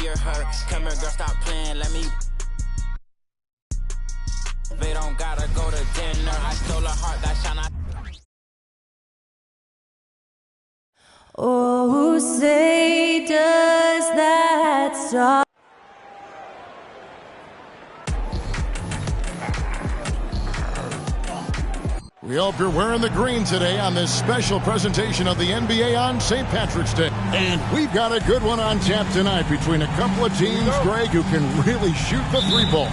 you're her. Come here, girl, stop playing, let me. They don't gotta go to dinner. I stole her heart, that shine. Oh, say does that song. We hope you're wearing the green today on this special presentation of the NBA on St. Patrick's Day. And we've got a good one on tap tonight between a couple of teams, Greg, who can really shoot the three ball.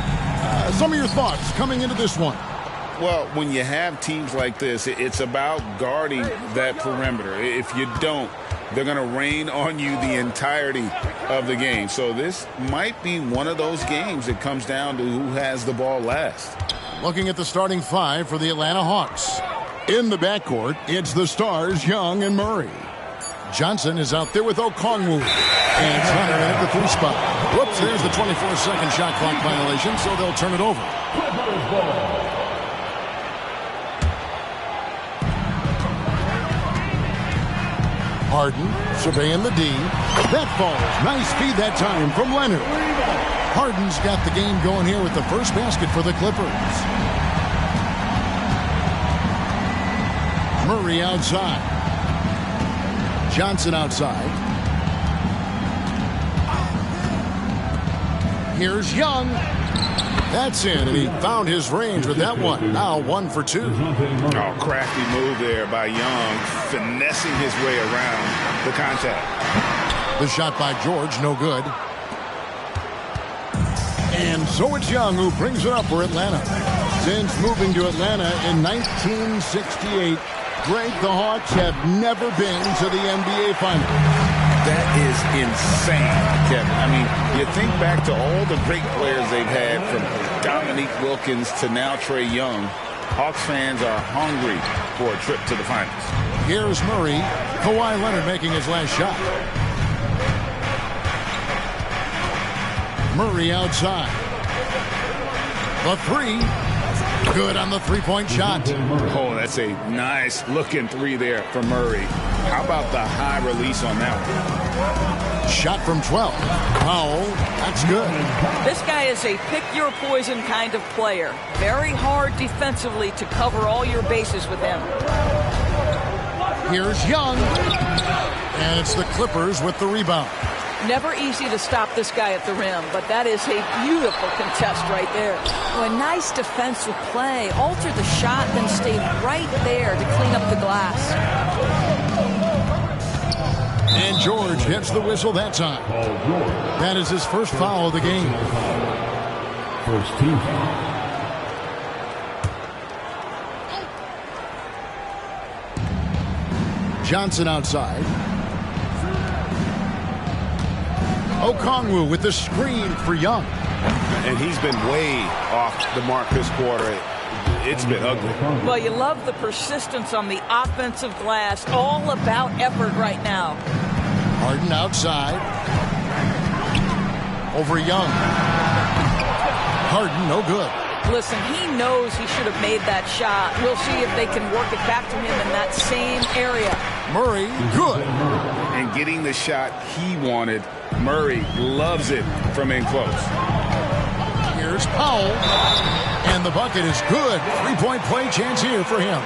Some of your thoughts coming into this one. Well, when you have teams like this, it's about guarding that perimeter. If you don't, they're going to rain on you the entirety of the game. So this might be one of those games that comes down to who has the ball last. Looking at the starting five for the Atlanta Hawks. In the backcourt, it's the stars, Young and Murray. Johnson is out there with Okongwu. And Hunter at the three spot. Whoops, there's the 24-second shot clock violation, so they'll turn it over. Harden surveying the D. That falls. Nice feed that time from Leonard. Harden's got the game going here with the first basket for the Clippers. Murray outside. Johnson outside. Here's Young. That's in, and he found his range with that one. Now 1 for 2. Oh, crafty move there by Young, finessing his way around the contact. The shot by George, no good. And so it's Young who brings it up for Atlanta. Since moving to Atlanta in 1968, Greg, the Hawks have never been to the NBA Finals. That is insane, Kevin. I mean, you think back to all the great players they've had, from Dominique Wilkins to now Trae Young. Hawks fans are hungry for a trip to the finals. Here's Murray. Kawhi Leonard making his last shot. Murray outside. The three. Good on the three-point shot. Oh, that's a nice looking three there for Murray. How about the high release on that one? Shot from 12. Powell, that's good. This guy is a pick-your-poison kind of player. Very hard defensively to cover all your bases with him. Here's Young. And it's the Clippers with the rebound. Never easy to stop this guy at the rim, but that is a beautiful contest right there. A nice defensive play. Altered the shot, then stayed right there to clean up the glass. And George hits the whistle that time. That is his first foul of the game. First team. Johnson outside. Okongwu with the screen for Young. And he's been way off the mark this quarter. It's been ugly. Well, you love the persistence on the offensive glass. All about effort right now. Harden outside. Over Young. Harden, no good. Listen, he knows he should have made that shot. We'll see if they can work it back to him in that same area. Murray, good. And getting the shot he wanted, Murray loves it from in close. Here's Powell. And the bucket is good. Three-point play chance here for him.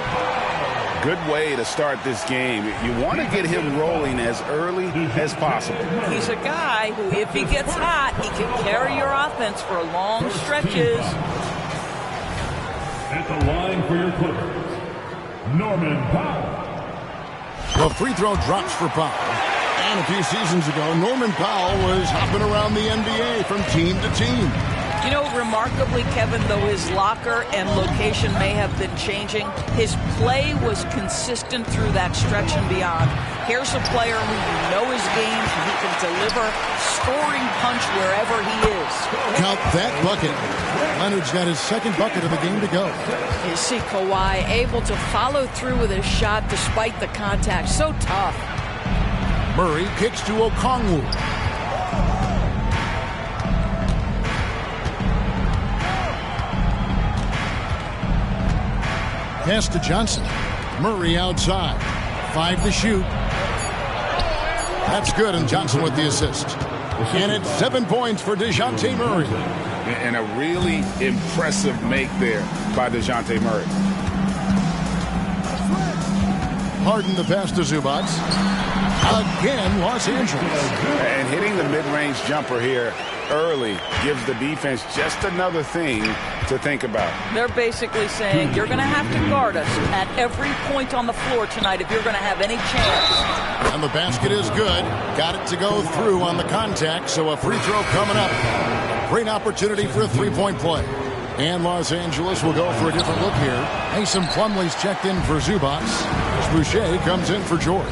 Good way to start this game. You want to get him rolling as early as possible. He's a guy who, if he gets hot, he can carry your offense for long stretches. At the line for your Clippers, Norman Powell. The free throw drops for Powell. And a few seasons ago, Norman Powell was hopping around the NBA from team to team. You know, remarkably, Kevin, though his locker and location may have been changing, his play was consistent through that stretch and beyond. Here's a player who you know his game, he can deliver scoring punch wherever he is. Count that bucket. Leonard's got his second bucket of the game to go. You see Kawhi able to follow through with his shot despite the contact. So tough. Murray kicks to Okongwu. Pass to Johnson. Murray outside. 5 to shoot. That's good, and Johnson with the assist. And it's 7 points for DeJounte Murray. And a really impressive make there by DeJounte Murray. Harden the pass to Zubac. Again, Los Angeles. And hitting the mid-range jumper here early gives the defense just another thing to think about. They're basically saying you're going to have to guard us at every point on the floor tonight if you're going to have any chance. And the basket is good. Got it to go through on the contact, so a free throw coming up. Great opportunity for a three-point play. And Los Angeles will go for a different look here. Mason Plumlee's checked in for Zubac. Boucher comes in for George.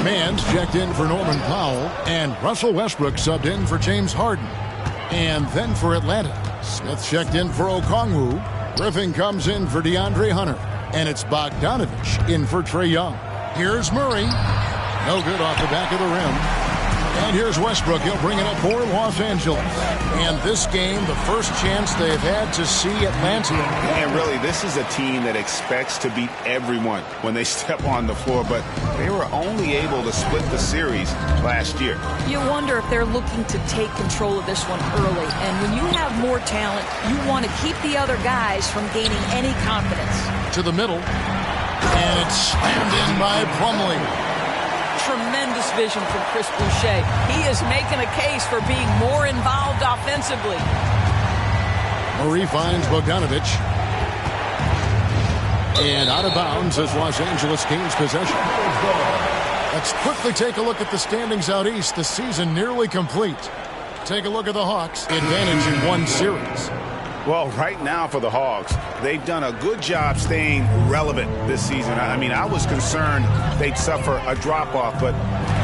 Mann's checked in for Norman Powell. And Russell Westbrook subbed in for James Harden. And then for Atlanta, Smith checked in for Okongwu. Griffin comes in for DeAndre Hunter. And it's Bogdanovich in for Trae Young. Here's Murray. No good off the back of the rim. And here's Westbrook. He'll bring it up for Los Angeles. And this game, the first chance they've had to see Atlanta. And really, this is a team that expects to beat everyone when they step on the floor, but they were only able to split the series last year. You wonder if they're looking to take control of this one early. And when you have more talent, you want to keep the other guys from gaining any confidence. To the middle. And it's slammed in by Plumlee. Tremendous vision from Chris Boucher. He is making a case for being more involved offensively. Murray finds Bogdanovich. And out of bounds as Los Angeles gains possession. Let's quickly take a look at the standings out east. The season nearly complete. Take a look at the Hawks. Advantage in one series. Well, right now for the Hawks, they've done a good job staying relevant this season. I mean, I was concerned they'd suffer a drop-off, but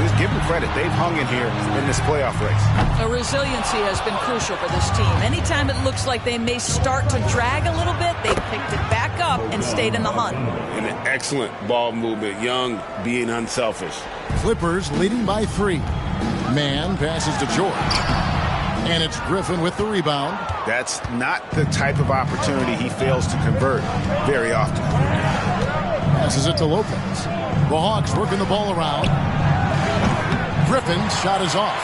just give them credit. They've hung in here in this playoff race. The resiliency has been crucial for this team. Anytime it looks like they may start to drag a little bit, they've picked it back up and stayed in the hunt. And an excellent ball movement. Young being unselfish. Clippers leading by 3. Mann passes to George. And it's Griffin with the rebound. That's not the type of opportunity he fails to convert very often. Passes it to Lopez. The Hawks working the ball around. Griffin's shot is off.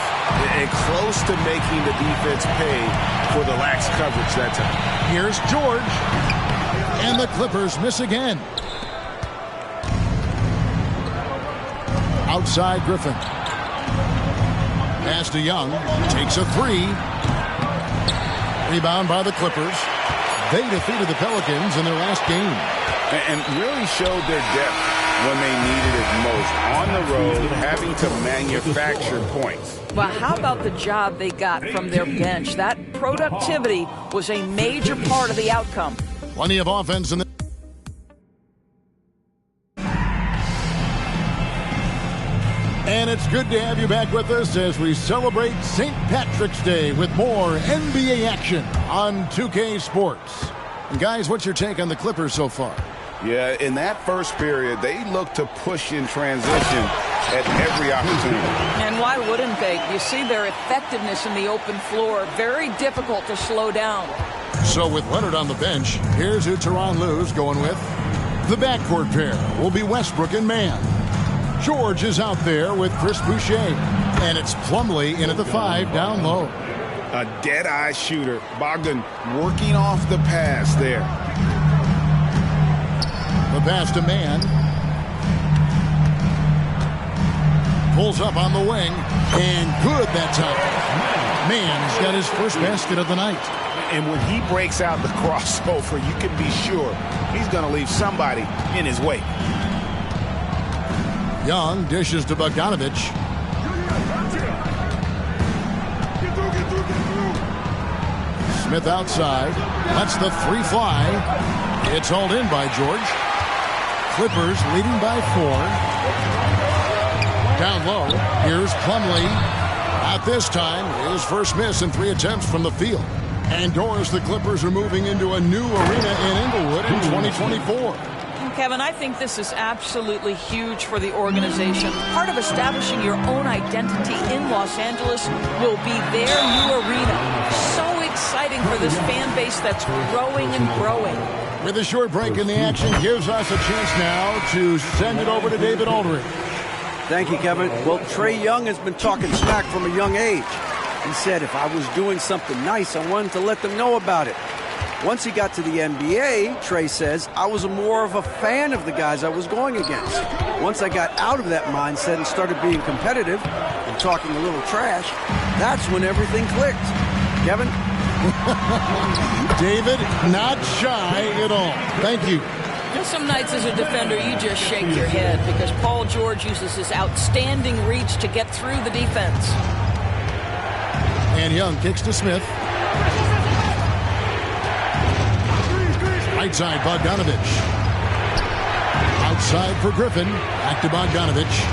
And close to making the defense pay for the lax coverage that time. Here's George. And the Clippers miss again. Outside Griffin. Pass to Young. Takes a 3. Rebound by the Clippers. They defeated the Pelicans in their last game. And really showed their depth when they needed it most. On the road, having to manufacture points. Well, how about the job they got from their bench? That productivity was a major part of the outcome. Plenty of offense in the... And it's good to have you back with us as we celebrate St. Patrick's Day with more NBA action on 2K Sports. And guys, what's your take on the Clippers so far? Yeah, in that first period, they looked to push in transition at every opportunity. And why wouldn't they? You see their effectiveness in the open floor. Very difficult to slow down. So with Leonard on the bench, here's who Tyronn Lue's going with. The backcourt pair will be Westbrook and Mann. George is out there with Chris Boucher. And it's Plumlee in at the 5 down low. A dead-eye shooter. Bogdan working off the pass there. The pass to Mann. Pulls up on the wing. And good that time. Mann's got his first basket of the night. And when he breaks out the crossover, you can be sure he's going to leave somebody in his wake. Young dishes to Bogdanovich. Smith outside. Lets the 3 fly. It's hauled in by George. Clippers leading by 4. Down low. Here's Plumlee. Not this time. His first miss in 3 attempts from the field. And Doris, the Clippers are moving into a new arena in Inglewood in 2024. Kevin, I think this is absolutely huge for the organization. Part of establishing your own identity in Los Angeles will be their new arena. So exciting for this fan base that's growing and growing. With a short break in the action, gives us a chance now to send it over to David Aldridge. Thank you, Kevin. Well, Trae Young has been talking smack from a young age. He said if I was doing something nice, I wanted to let them know about it. Once he got to the NBA, Trey says, I was more of a fan of the guys I was going against. Once I got out of that mindset and started being competitive and talking a little trash, that's when everything clicked. Kevin? David, not shy at all. Thank you. Some nights as a defender, you just shake your head because Paul George uses his outstanding reach to get through the defense. And Young kicks to Smith. Right side, Bogdanovich. Outside for Griffin. Back to Bogdanovich.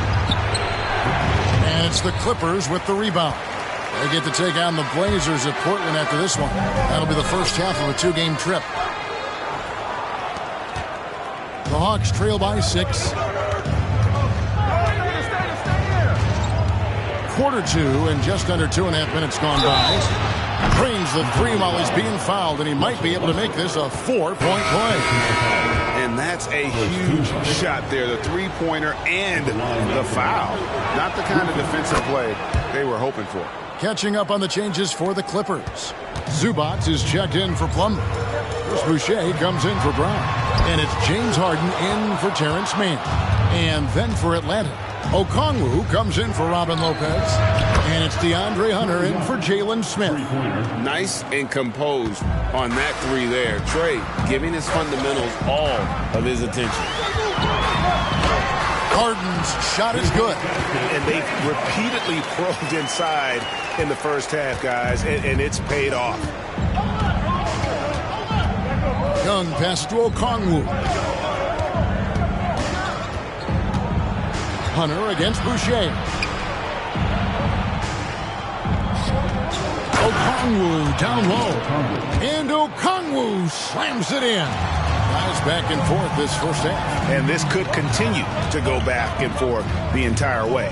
And it's the Clippers with the rebound. They get to take on the Blazers at Portland after this one. That'll be the first half of a two-game trip. The Hawks trail by 6. Quarter 2 and just under 2.5 minutes gone by. Drains the three while he's being fouled, and he might be able to make this a 4-point play. And that's a huge shot there, the three-pointer and the foul. Not the kind of defensive play they were hoping for. Catching up on the changes for the Clippers. Zubac is checked in for Plumlee. Chris Boucher comes in for Brown. And it's James Harden in for Terrence Mann. And then for Atlanta, Okongwu comes in for Robin Lopez. And it's DeAndre Hunter in for Jalen Smith. Nice and composed on that three there. Trey giving his fundamentals all of his attention. Harden's shot is good. And they've repeatedly probed inside in the first half, guys, and it's paid off. Young passes to Okongwu. Hunter against Boucher. Okongwu down low. And Okongwu slams it in. Guys back and forth this first half. And this could continue to go back and forth the entire way.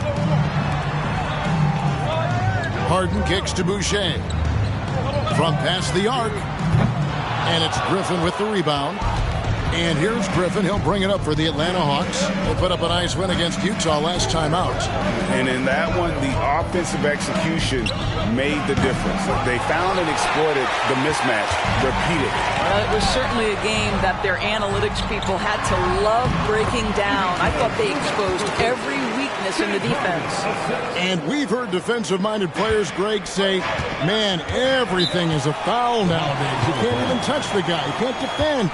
Harden kicks to Boucher. From past the arc. And it's Griffin with the rebound. And here's Griffin. He'll bring it up for the Atlanta Hawks. They put up a nice win against Utah last time out. And in that one, the offensive execution made the difference. They found and exploited the mismatch repeatedly. Well, it was certainly a game that their analytics people had to love breaking down. I thought they exposed every weakness in the defense. And we've heard defensive-minded players, Greg, say, man, everything is a foul nowadays. You can't even touch the guy. You can't defend.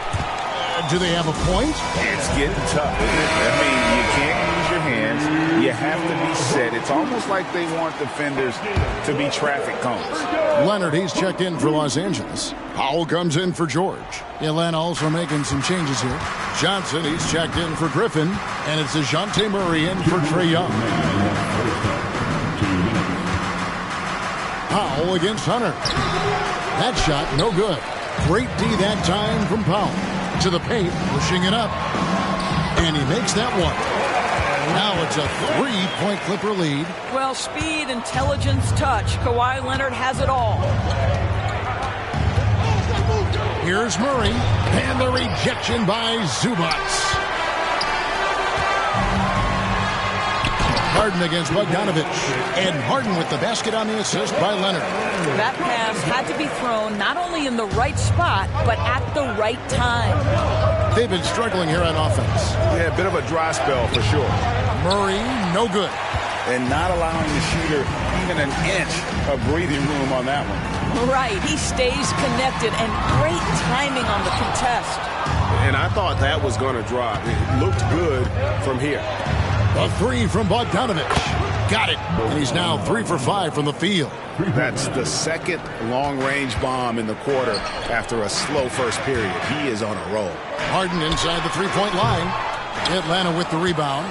Do they have a point? It's getting tough, isn't it? I mean, you can't use your hands. You have to be set. It's almost like they want defenders to be traffic cones. Leonard, he's checked in for Los Angeles. Powell comes in for George. Atlanta also making some changes here. Johnson, he's checked in for Griffin. And it's DeJounte Murray in for Trae Young. Powell against Hunter. That shot, no good. Great D that time from Powell. To the paint, pushing it up. And he makes that one. Now it's a 3-point Clipper lead. Well, speed, intelligence, touch. Kawhi Leonard has it all. Here's Murray. And the rejection by Zubac. Harden against Bogdanovich. And Harden with the basket on the assist by Leonard. That pass had to be thrown not only in the right spot, but at the right time. They've been struggling here on offense. Yeah, a bit of a dry spell for sure. Murray, no good. And not allowing the shooter even an inch of breathing room on that one. Right, he stays connected, and great timing on the contest. And I thought that was going to drop. It looked good from here. A three from Bogdanovich. Got it. And he's now 3 for 5 from the field. That's the second long-range bomb in the quarter after a slow first period. He is on a roll. Harden inside the three-point line. Atlanta with the rebound.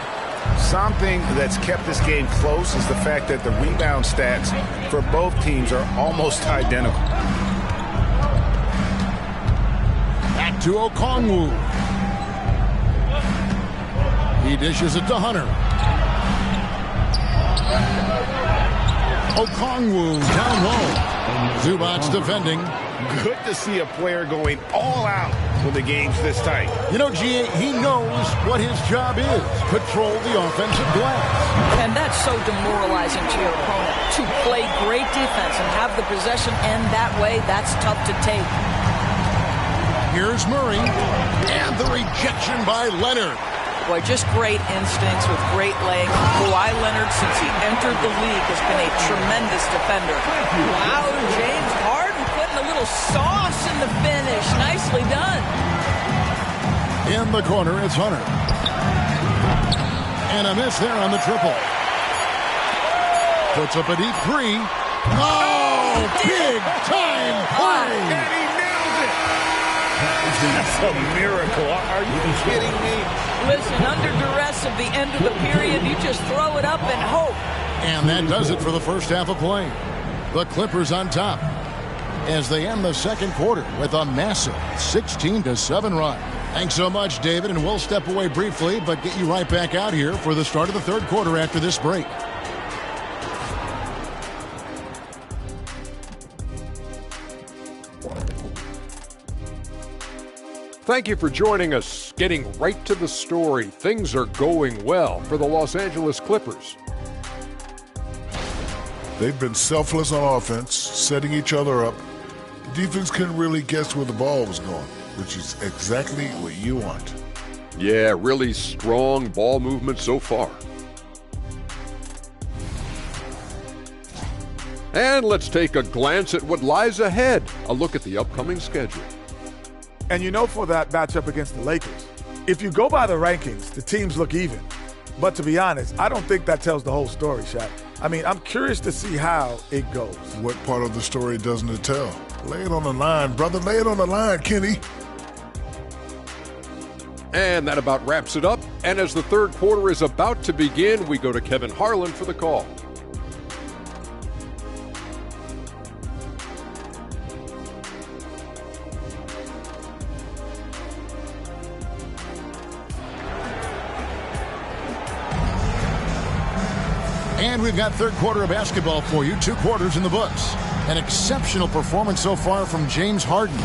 Something that's kept this game close is the fact that the rebound stats for both teams are almost identical. Back to Okongwu. He dishes it to Hunter. Okongwu down low. Zubac's defending. Good to see a player going all out when the game's this tight. You know, G.A., he knows what his job is. Control the offensive glass. And that's so demoralizing to your opponent. to play great defense and have the possession end that way, that's tough to take. Here's Murray, and the rejection by Leonard. Boy, just great instincts with great legs. Kawhi Leonard, since he entered the league, has been a tremendous defender. Wow, James Harden putting a little sauce in the finish. Nicely done. In the corner, it's Hunter. And a miss there on the triple. Puts up a deep three. Oh, big time play. And he nailed it. That's a miracle. Are you kidding me? Listen, under duress at the end of the period, you just throw it up and hope. And that does it for the first half of play. The Clippers on top as they end the second quarter with a massive 16-7 run. Thanks so much, David, and we'll step away briefly, but get you right back out here for the start of the third quarter after this break. Thank you for joining us. Getting right to the story, things are going well for the Los Angeles Clippers. They've been selfless on offense, setting each other up. The defense couldn't really guess where the ball was going, which is exactly what you want. Yeah, really strong ball movement so far. And let's take a glance at what lies ahead. A look at the upcoming schedule. And you know, for that matchup against the Lakers, if you go by the rankings, the teams look even. But to be honest, I don't think that tells the whole story, Shaq. I mean, I'm curious to see how it goes. What part of the story doesn't it tell? Lay it on the line, brother. Lay it on the line, Kenny. And that about wraps it up. And as the third quarter is about to begin, we go to Kevin Harlan for the call. And we've got third quarter of basketball for you. 2 quarters in the books. An exceptional performance so far from James Harden.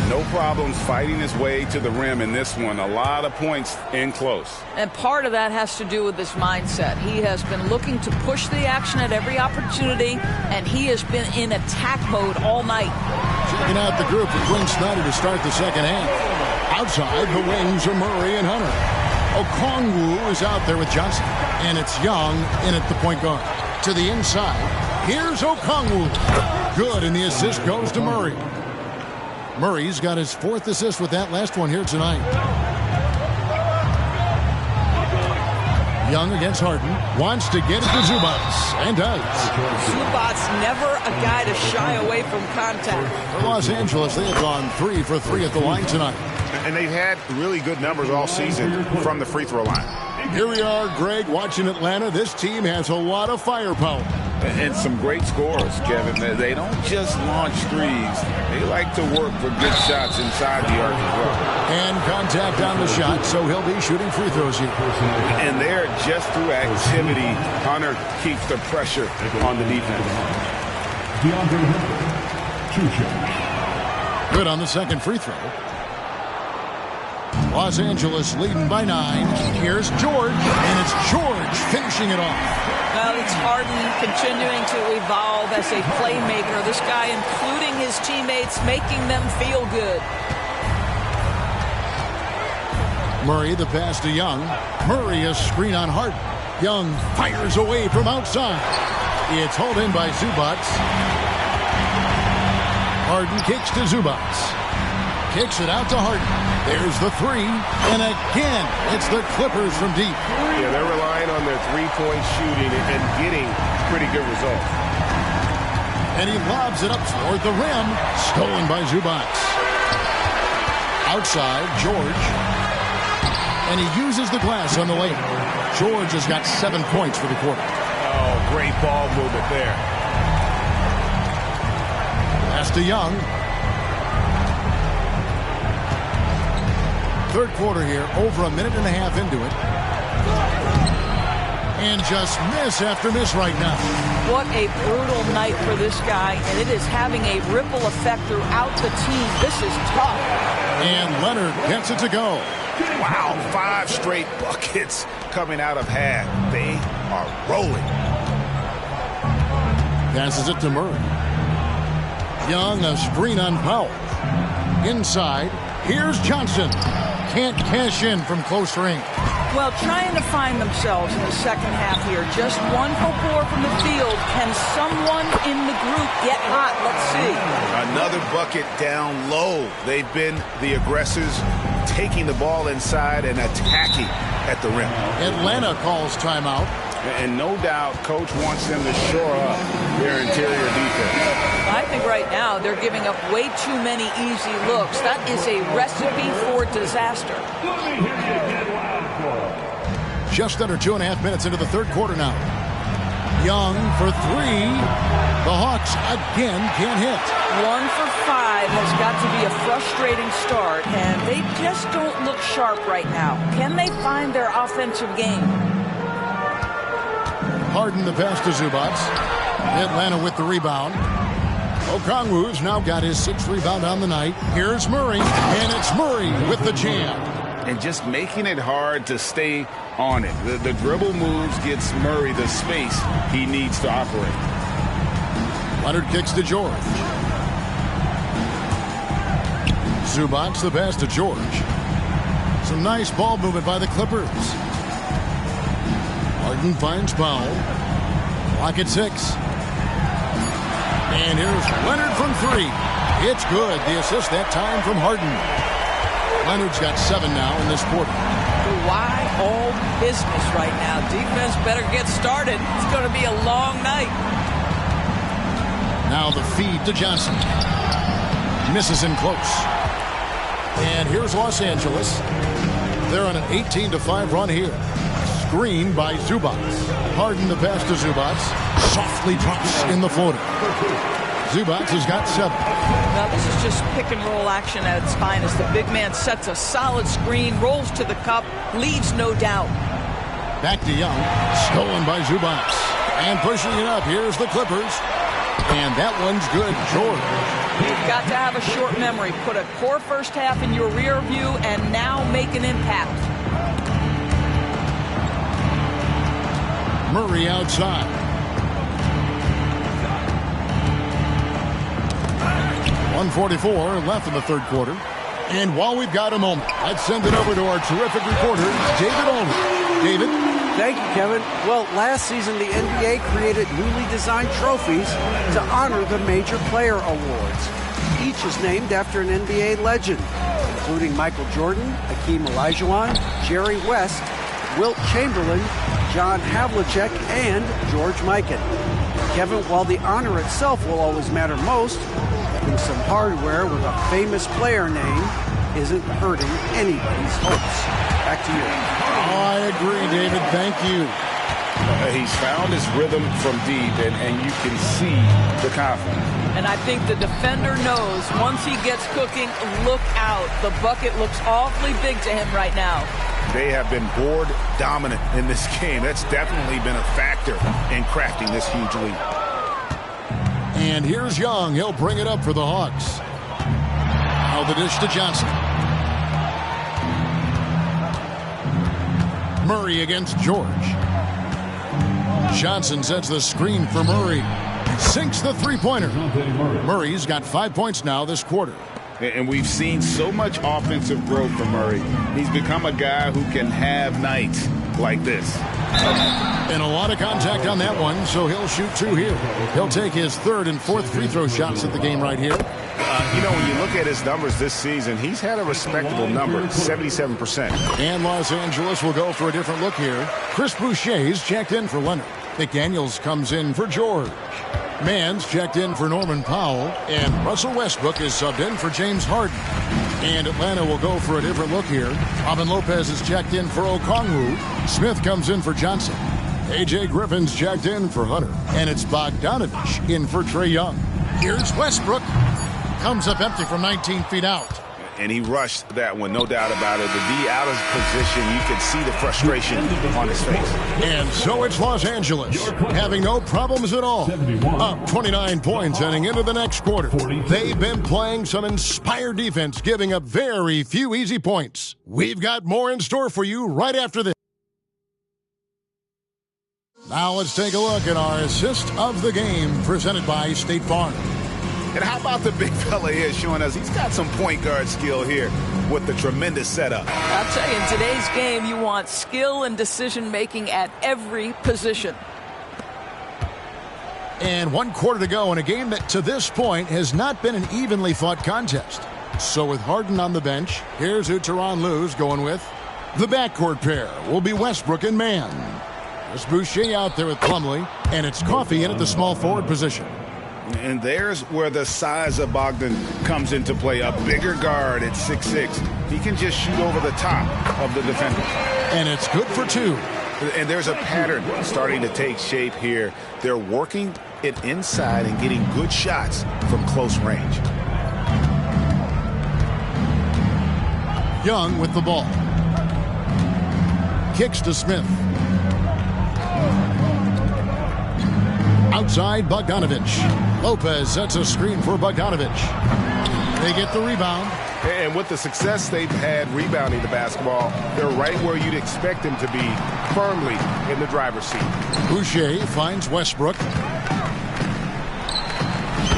No problems fighting his way to the rim in this one. A lot of points in close. And part of that has to do with his mindset. He has been looking to push the action at every opportunity, and he has been in attack mode all night. Checking out the group for Quinn Snyder to start the second half. Outside, the wings are Murray and Hunter. Okongwu is out there with Johnson. And it's Young in at the point guard. To the inside, here's Okongwu. Good, and the assist goes to Murray. Murray's got his 4th assist with that last one here tonight. Young against Harden. Wants to get it to Zubats, and does. Zubats never a guy to shy away from contact. For Los Angeles, they have gone 3 for 3 at the line tonight. And they've had really good numbers all season from the free throw line. Here we are, Greg, watching Atlanta. This team has a lot of firepower. And some great scores, Kevin. They don't just launch threes. They like to work for good shots inside the arc as well. And contact on the shot, so he'll be shooting free throws here. And there, just through activity, Hunter keeps the pressure on the defense. DeAndre Hunter, 2 shots. Good on the second free throw. Los Angeles leading by 9. Here's George, and it's George finishing it off. Well, it's Harden continuing to evolve as a playmaker. This guy, including his teammates, making them feel good. Murray, the pass to Young. Murray, a screen on Harden. Young fires away from outside. It's hauled in by Zubats. Harden kicks to Zubats. Kicks it out to Harden. There's the 3. And again, it's the Clippers from deep. Yeah, they're relying on their three-point shooting and getting pretty good results. And he lobs it up toward the rim. Stolen by Zubats. Outside, George. And he uses the glass on the lane. George has got 7 points for the quarter. Oh, great ball movement there. Pass to Young. Third quarter here, over a minute and a half into it. And just miss after miss right now. What a brutal night for this guy, and it is having a ripple effect throughout the team. This is tough. And Leonard gets it to go. Wow, 5 straight buckets coming out of half. They are rolling. Passes it to Murray. Young, a screen on Powell. Inside, here's Johnson. Can't cash in from close range. Well, trying to find themselves in the second half here. Just 1 for 4 from the field. Can someone in the group get hot? Let's see. Another bucket down low. They've been the aggressors, taking the ball inside and attacking at the rim. Atlanta calls timeout. And no doubt, Coach wants them to shore up their interior defense. I think right now they're giving up way too many easy looks. That is a recipe for disaster. Just under 2.5 minutes into the third quarter now. Young for 3. The Hawks again can't hit. 1 for 5 has got to be a frustrating start, and they just don't look sharp right now. Can they find their offensive game? Harden the pass to Zubac. Atlanta with the rebound. Okongwu's now got his 6th rebound on the night. Here's Murray, and it's Murray with the jam. And just making it hard to stay on it. The dribble moves gets Murray the space he needs to operate. Leonard kicks to George. Zubac the pass to George. Some nice ball movement by the Clippers. Harden finds Powell. Clock at 6. And here's Leonard from 3. It's good. The assist that time from Harden. Leonard's got 7 now in this quarter. Why all business right now? Defense better get started. It's going to be a long night. Now the feed to Johnson. Misses in close. And here's Los Angeles. They're on an 18-5 run here. Screen by Zubac. Harden the pass to Zubac. Softly drops in the floater. Zubac has got 7. Now this is just pick and roll action at its finest. The big man sets a solid screen, rolls to the cup, leaves no doubt. Back to Young. Stolen by Zubac. And pushing it up. Here's the Clippers. And that one's good. George. You've got to have a short memory. Put a core first half in your rear view and now make an impact. Murray outside. .144 left in the third quarter. And while we've got a moment, let's send it over to our terrific reporter, David Olney. David? Thank you, Kevin. Well, last season, the NBA created newly designed trophies to honor the major player awards. Each is named after an NBA legend, including Michael Jordan, Hakeem Olajuwon, Jerry West, Wilt Chamberlain, John Havlicek, and George Mikan. Kevin, while the honor itself will always matter most, having some hardware with a famous player name isn't hurting anybody's hopes. Back to you. I agree, David. Thank you. He's found his rhythm from deep, and you can see the confidence. And I think the defender knows once he gets cooking, look out. The bucket looks awfully big to him right now. They have been board dominant in this game. That's definitely been a factor in crafting this huge lead. And here's Young. He'll bring it up for the Hawks. Now the dish to Johnson. Murray against George. Johnson sets the screen for Murray. Sinks the three-pointer. Murray's got 5 points now this quarter. And we've seen so much offensive growth from Murray. He's become a guy who can have nights like this. And a lot of contact on that one, so he'll shoot 2 here. He'll take his 3rd and 4th free throw shots at the game right here. When you look at his numbers this season, he's had a respectable number, 77%. And Los Angeles will go for a different look here. Chris Boucher's checked in for Leonard. McDaniels comes in for George. Mann's checked in for Norman Powell. And Russell Westbrook is subbed in for James Harden. And Atlanta will go for a different look here. Robin Lopez is checked in for Okongwu. Smith comes in for Johnson. A.J. Griffin's checked in for Hunter. And it's Bogdanovich in for Trae Young. Here's Westbrook. Comes up empty from 19 feet out. And he rushed that one, no doubt about it. The D out of position, you could see the frustration on his face. And so it's Los Angeles, having no problems at all. Up 29 points heading into the next quarter. They've been playing some inspired defense, giving up very few easy points. We've got more in store for you right after this. Now let's take a look at our assist of the game presented by State Farm. And how about the big fella here showing us he's got some point guard skill here with the tremendous setup. I'll tell you, in today's game, you want skill and decision-making at every position. And 1 quarter to go in a game that to this point has not been an evenly fought contest. So with Harden on the bench, here's who Tyronn Lue's going with. The backcourt pair will be Westbrook and Mann. There's Boucher out there with Plumlee, and it's Coffey in at the small forward position. And there's where the size of Bogdan comes into play. A bigger guard at 6'6". He can just shoot over the top of the defender. And it's good for 2. And there's a pattern starting to take shape here. They're working it inside and getting good shots from close range. Young with the ball. Kicks to Smith. Outside, Bogdanovich. Lopez sets a screen for Bogdanovich. They get the rebound. And with the success they've had rebounding the basketball, they're right where you'd expect them to be, firmly in the driver's seat. Boucher finds Westbrook.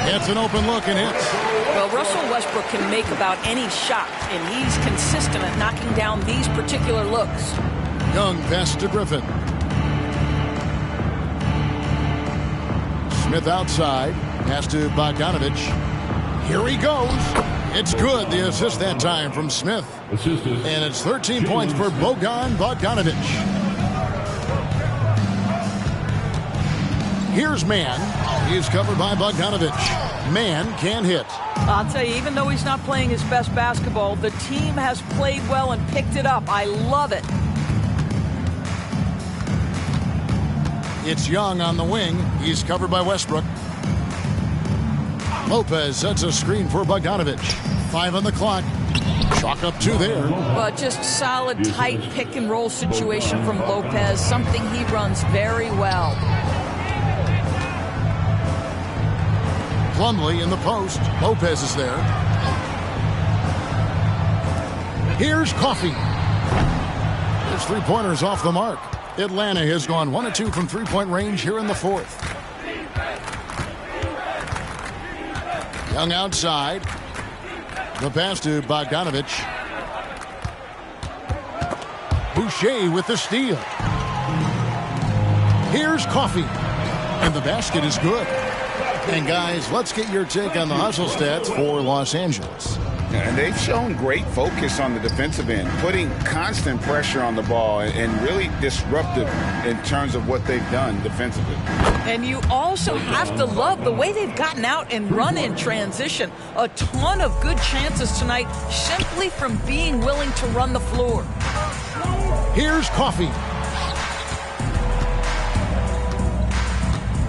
Gets an open look and hits. Well, Russell Westbrook can make about any shot, and he's consistent at knocking down these particular looks. Young pass to Griffin. Smith outside. Pass to Bogdanovich. Here he goes. It's good. The assist that time from Smith. And it's 13 points for Bogdanovich. Here's Mann. He's covered by Bogdanovich. Mann can hit. I'll tell you, even though he's not playing his best basketball, the team has played well and picked it up. I love it. It's Young on the wing. He's covered by Westbrook. Lopez sets a screen for Bogdanovich. 5 on the clock. Chalk up 2 there. But just solid, tight pick-and-roll situation from Lopez, something he runs very well. Plumlee in the post. Lopez is there. Here's Coffey. His three-pointers off the mark. Atlanta has gone 1 of 2 from three-point range here in the 4th. Young outside. The pass to Bogdanovich. Boucher with the steal. Here's Coffey. And the basket is good. And guys, let's get your take on the hustle stats for Los Angeles. And they've shown great focus on the defensive end, putting constant pressure on the ball and really disruptive in terms of what they've done defensively. And you also have to love the way they've gotten out and run in transition. A ton of good chances tonight simply from being willing to run the floor. Here's Coffey.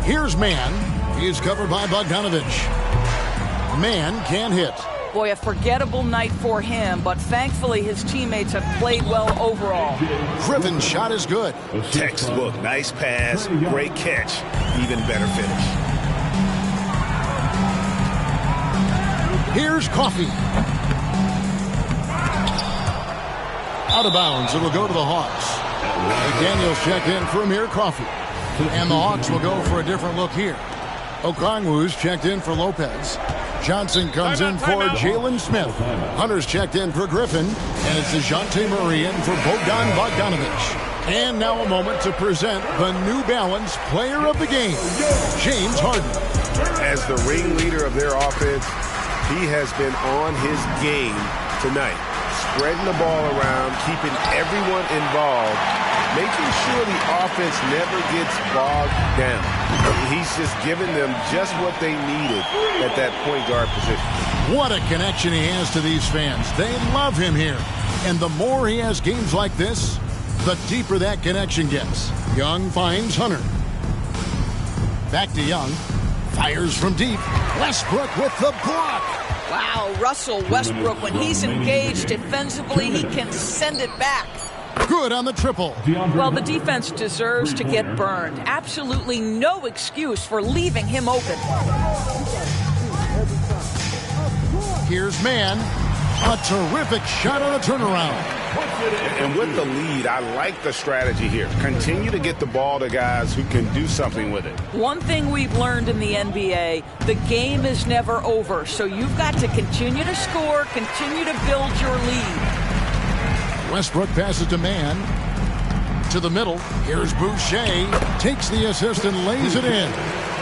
Here's Mann. He's covered by Bogdanovich. Mann can hit. Boy, a forgettable night for him, but thankfully his teammates have played well overall. Griffin's shot is good. Textbook, nice pass, great catch, even better finish. Here's Coffey. Out of bounds, it will go to the Hawks. McDaniels checked in for Amir Coffey. And the Hawks will go for a different look here. Okongwu's checked in for Lopez. Johnson comes in for Jalen Smith. Hunter's checked in for Griffin. And it's DeJounte Murray in for Bogdanovich. And now a moment to present the New Balance Player of the Game, James Harden. As the ringleader of their offense, he has been on his game tonight. Spreading the ball around, keeping everyone involved, making sure the offense never gets bogged down. He's just giving them just what they needed at that point guard position. What a connection he has to these fans. They love him here. And the more he has games like this, the deeper that connection gets. Young finds Hunter. Back to Young. Fires from deep. Westbrook with the block. Wow, Russell Westbrook, when he's engaged defensively, he can send it back. Good on the triple. Well, the defense deserves to get burned. Absolutely no excuse for leaving him open. Here's Mann. A terrific shot on a turnaround. And with the lead, I like the strategy here. Continue to get the ball to guys who can do something with it. One thing we've learned in the NBA, the game is never over. So you've got to continue to score, continue to build your lead. Westbrook passes to Mann. To the middle. Here's Boucher. Takes the assist and lays it in.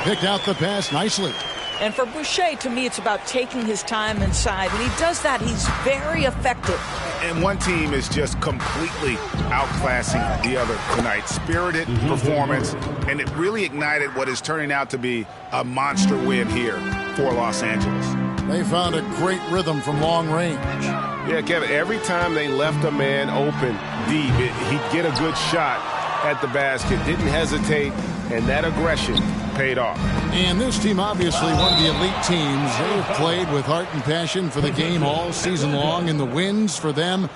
Picked out the pass nicely. And for Boucher, to me, it's about taking his time inside. When he does that, he's very effective. And one team is just completely outclassing the other tonight. Spirited performance, and it really ignited what is turning out to be a monster win here for Los Angeles. They found a great rhythm from long range. Yeah, Kevin, every time they left a man open deep, he'd get a good shot at the basket. Didn't hesitate, and that aggression paid off. And this team, obviously one of the elite teams. They've played with heart and passion for the game all season long, and the wins for them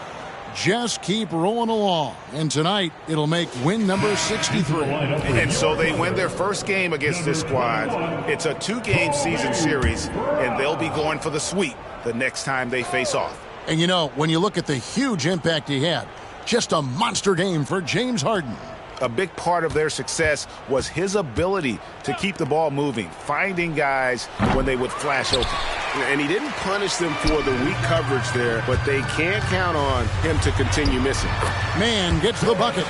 just keep rolling along. And tonight, it'll make win number 63. And so they win their first game against this squad. It's a 2-game season series, and they'll be going for the sweep the next time they face off. And you know, when you look at the huge impact he had, just a monster game for James Harden. A big part of their success was his ability to keep the ball moving, finding guys when they would flash open. And he didn't punish them for the weak coverage there, but they can't count on him to continue missing. Mann gets the bucket.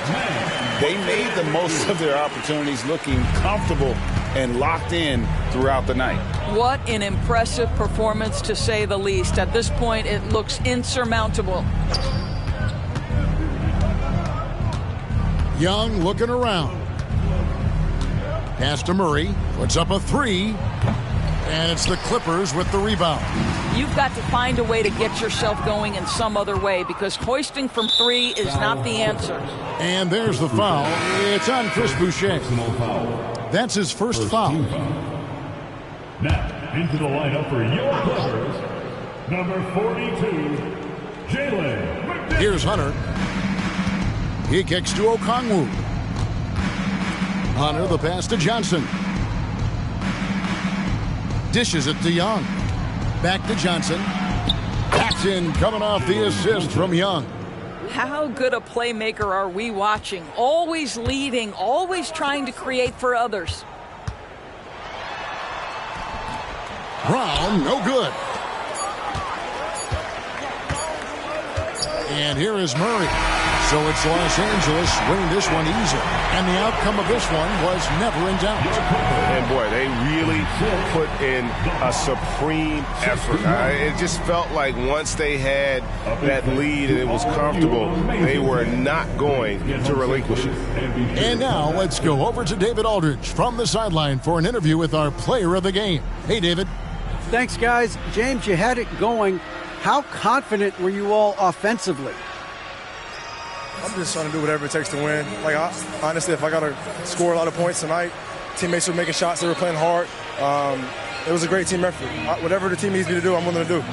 They made the most of their opportunities, looking comfortable and locked in throughout the night. What an impressive performance, to say the least. At this point, it looks insurmountable. Young looking around. Pass to Murray. Puts up a three. And it's the Clippers with the rebound. You've got to find a way to get yourself going in some other way, because hoisting from three is not the answer. And there's the foul. It's on Chris Boucher. That's his first foul. Now, into the lineup for your Clippers, number 42, Jalen McDaniels. Here's Hunter. He kicks to Okongwu. Hunter, the pass to Johnson. Dishes it to Young. Back to Johnson. Paxson coming off the assist from Young. How good a playmaker are we watching? Always leading, always trying to create for others. Brown, no good. And here is Murray. So it's Los Angeles winning this one easy. And the outcome of this one was never in doubt. And boy, they really put in a supreme effort. It just felt like once they had that lead and it was comfortable, they were not going to relinquish it. And now let's go over to David Aldridge from the sideline for an interview with our player of the game. Hey, David. Thanks, guys. James, you had it going. How confident were you all offensively? I'm just trying to do whatever it takes to win. Like, honestly, if I got to score a lot of points tonight, teammates were making shots. They were playing hard. It was a great team effort. Whatever the team needs me to do, I'm willing to do.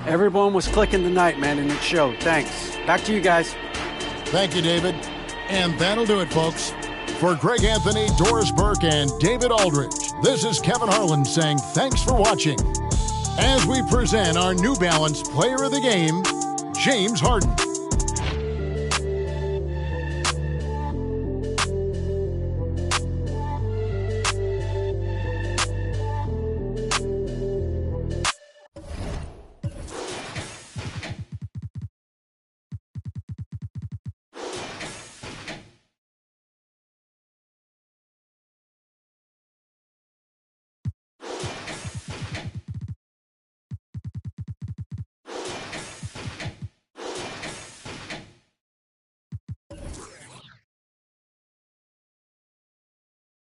Everyone was clicking tonight, man, and it showed. Thanks. Back to you guys. Thank you, David. And that'll do it, folks. For Greg Anthony, Doris Burke, and David Aldridge, this is Kevin Harlan saying thanks for watching as we present our New Balance Player of the Game, James Harden.